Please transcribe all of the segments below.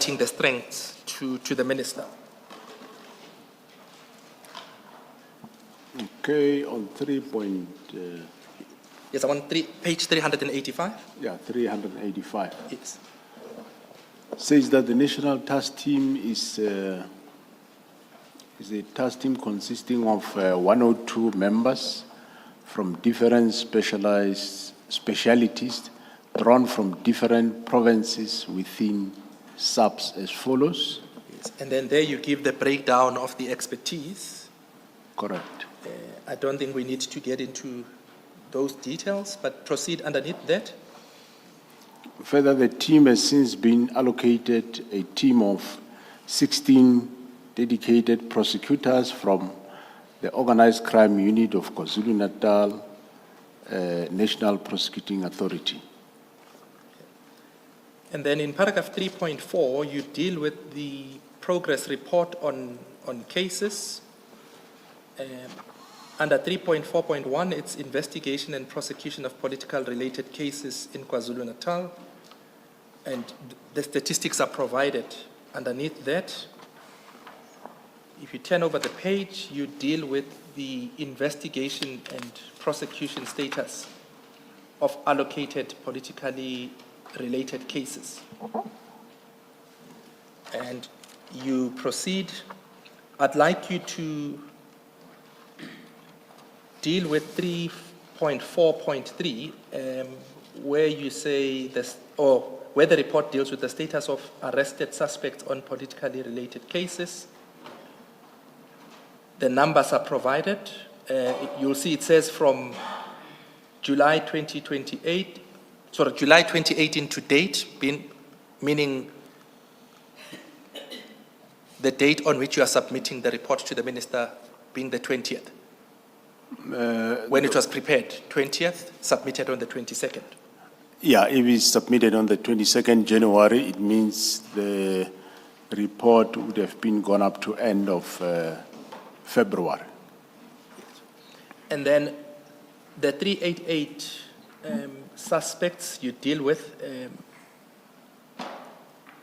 the strengths to the minister. Okay, on 3 point, Yes, I'm on page 385. yeah, 385. Yes. Says that the National Task Team is a task team consisting of 102 members from different specialities drawn from different provinces within SAPS as follows. Yes. And then there you give the breakdown of the expertise. Correct. I don't think we need to get into those details, but proceed underneath that. Further, the team has since been allocated a team of 16 dedicated prosecutors from the Organized Crime Unit of KwaZulu-Natal National Prosecuting Authority. And then in paragraph 3.4, you deal with the progress report on cases. Under 3.4.1, it's investigation and prosecution of political related cases in KwaZulu-Natal. And the statistics are provided underneath that. If you turn over the page, you deal with the investigation and prosecution status of allocated politically related cases. And you proceed. I'd like you to deal with 3.4.3, where you say this, or where the report deals with the status of arrested suspects on politically related cases. The numbers are provided. You'll see it says from July 2018 to date, meaning the date on which you are submitting the report to the minister being the 20th. When it was prepared, 20th, submitted on the 22nd. Yeah, if it's submitted on the 22nd January, it means the report would have been gone up to end of February. And then the 388 suspects you deal with,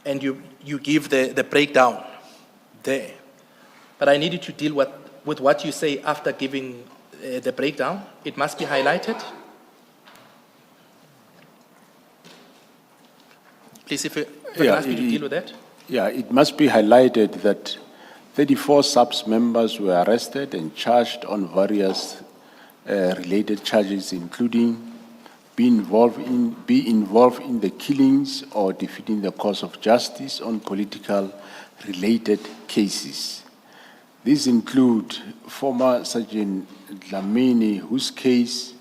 and you give the breakdown there. But I need you to deal with what you say after giving the breakdown. It must be highlighted. Please, if you ask you to deal with that. Yeah, it must be highlighted that 34 SAPS members were arrested and charged on various related charges, including be involved in the killings or defeating the cause of justice on political related cases. These include former Sergeant Dlamini, whose case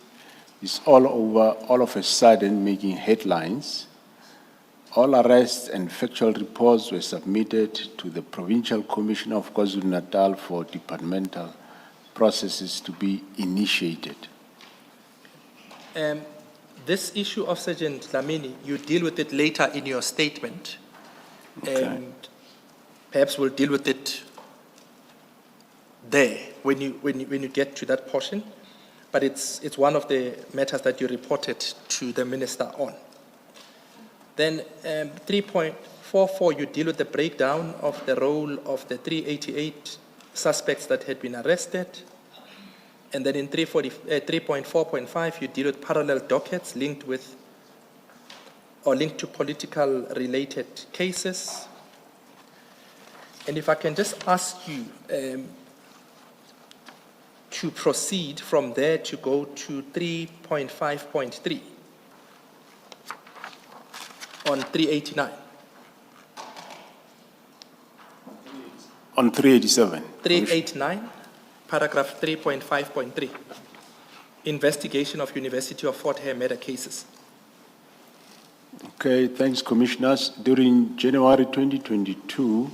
is all of a sudden making headlines. All arrests and factual reports were submitted to the Provincial Commissioner of KwaZulu-Natal for departmental processes to be initiated. This issue of Sergeant Dlamini, you deal with it later in your statement. Okay. And perhaps we'll deal with it there when you get to that portion. But it's one of the matters that you reported to the minister on. Then 3.44, you deal with the breakdown of the role of the 388 suspects that had been arrested. And then in 3.4.5, you deal with parallel dockets linked to political related cases. And if I can just ask you to proceed from there to go to 3.5.3 on 389. On 387. 389, paragraph 3.5.3. Investigation of University of Hare murder cases. Okay, thanks, Commissioners. During January 2022,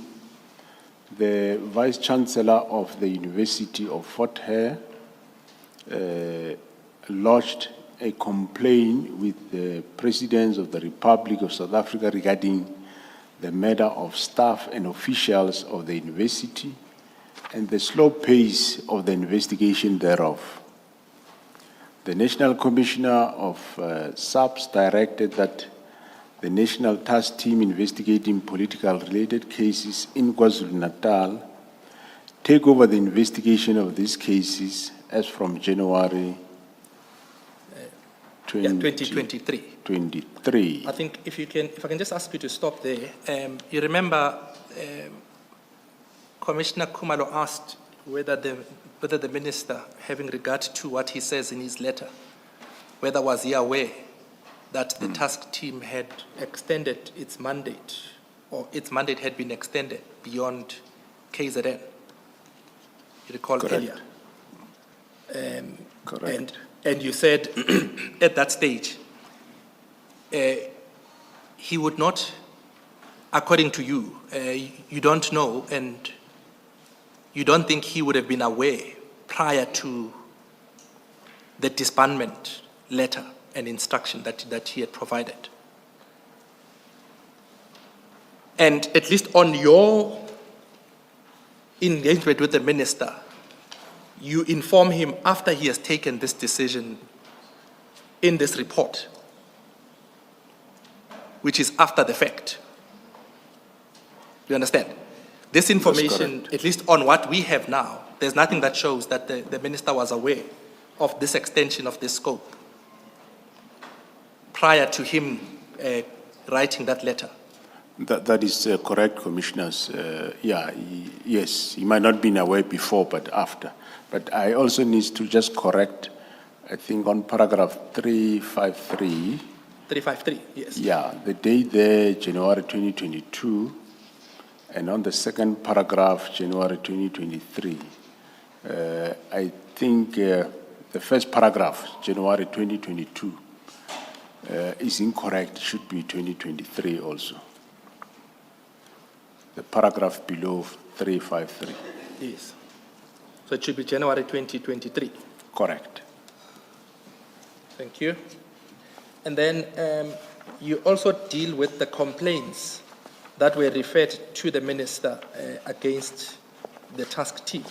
the Vice Chancellor of the University of Hare lodged a complaint with the President of the Republic of South Africa regarding the murder of staff and officials of the university and the slow pace of the investigation thereof. The National Commissioner of SAPS directed that the National Task Team investigating political related cases in KwaZulu-Natal take over the investigation of these cases as from January 2023. 23. I think if I can just ask you to stop there. You remember Commissioner Khumalo asked whether the minister, having regard to what he says in his letter, whether was he aware that the task team had extended its mandate, or its mandate had been extended beyond KZN. You recall Correct. earlier. Correct. And you said at that stage, he would not, according to you, you don't know, and you don't think he would have been aware prior to the disbandment letter and instruction that he had provided. And at least on your engagement with the minister, you inform him after he has taken this decision in this report, which is after the fact. You understand? This information, at least on what we have now, there's nothing that shows that the minister was aware of this extension of this scope prior to him writing that letter. That is correct, Commissioners. Yes, he might not have been aware before, but after. But I also need to just correct, I think on paragraph 353. 353, yes. Yeah, the date there, January 2022, and on the second paragraph, January 2023. I think the first paragraph, January 2022, is incorrect. It should be 2023 also. The paragraph below 353. Yes. So it should be January 2023. Correct. Thank you. And then you also deal with the complaints that were referred to the minister against the task team.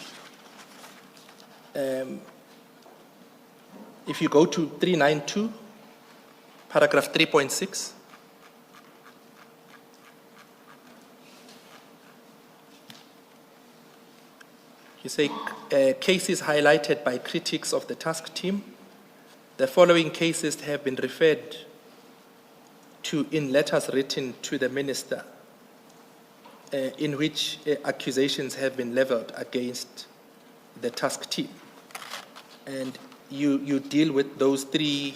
If you go to 392, paragraph 3.6, you say cases highlighted by critics of the task team. The following cases have been referred to in letters written to the minister in which accusations have been leveled against the task team. And you deal with those three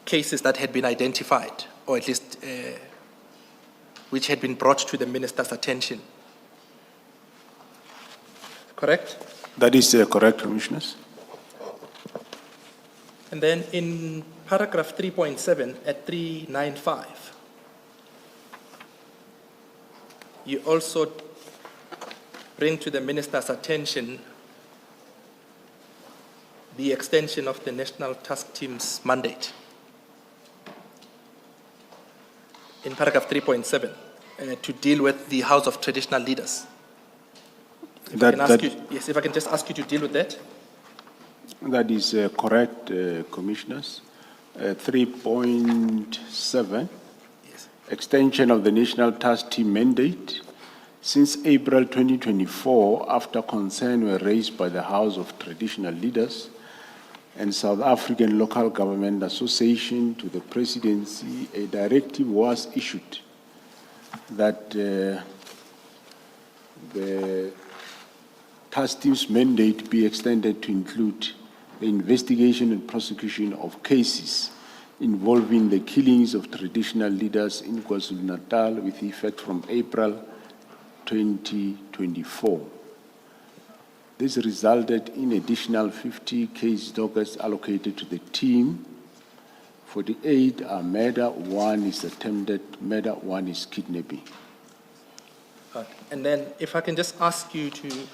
cases that had been identified, or at least which had been brought to the minister's attention. Correct? That is correct, Commissioners. And then in paragraph 3.7 at 395, you also bring to the minister's attention the extension of the National Task Team's mandate. In paragraph 3.7, to deal with the House of Traditional Leaders. If I can just ask you to deal with that. That is correct, Commissioners. 3.7, Yes. extension of the National Task Team mandate. Since April 2024, after concern were raised by the House of Traditional Leaders and South African Local Government Association to the Presidency, a directive was issued that the task team's mandate be extended to include the investigation and prosecution of cases involving the killings of traditional leaders in KwaZulu-Natal with effect from April 2024. This resulted in additional 50 case dockets allocated to the team. 48 are murder, 1 is attempted murder, 1 is kidnapping. And then if I can just ask you to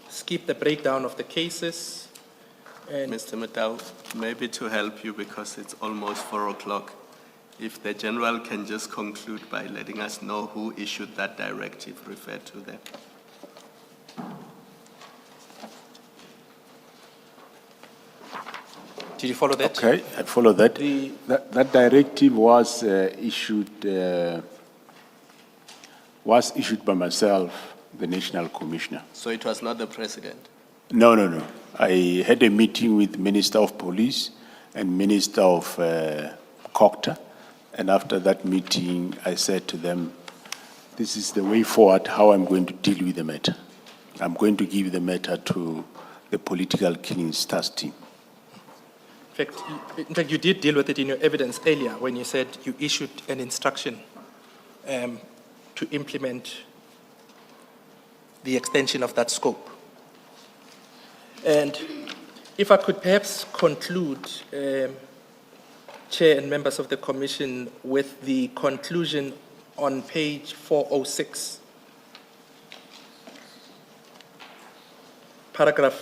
skip the breakdown of the cases. And Mr. Matau, maybe to help you because it's almost 4 o'clock, if the General can just conclude by letting us know who issued that directive referred to there. Did you follow that? Okay, I follow that. The- That directive was issued by myself, the National Commissioner. So it was not the president? No. I had a meeting with Minister of Police and Minister of Cocta, and after that meeting, I said to them, this is the way forward, how I'm going to deal with the matter. I'm going to give the matter to the political killings task team. In fact, you did deal with it in your evidence earlier when you said you issued an instruction to implement the extension of that scope. And if I could perhaps conclude, Chair and members of the Commission, with the conclusion on page 406, paragraph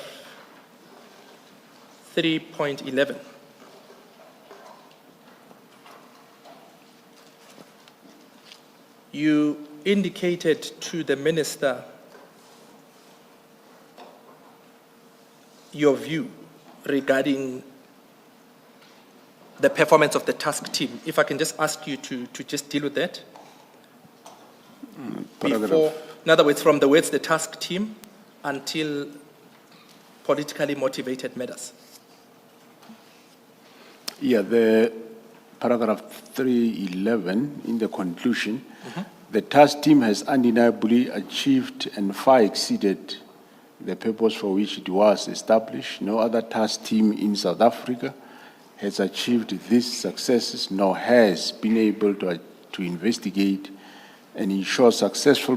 3.11. You indicated to the minister your view regarding the performance of the task team. If I can just ask you to just deal with that. Before, in other words, from the words the task team until politically motivated matters. Yeah, the paragraph 311 in the conclusion, the task team has undeniably achieved and far exceeded the purpose for which it was established. No other task team in South Africa has achieved these successes, nor has been able to investigate and ensure successful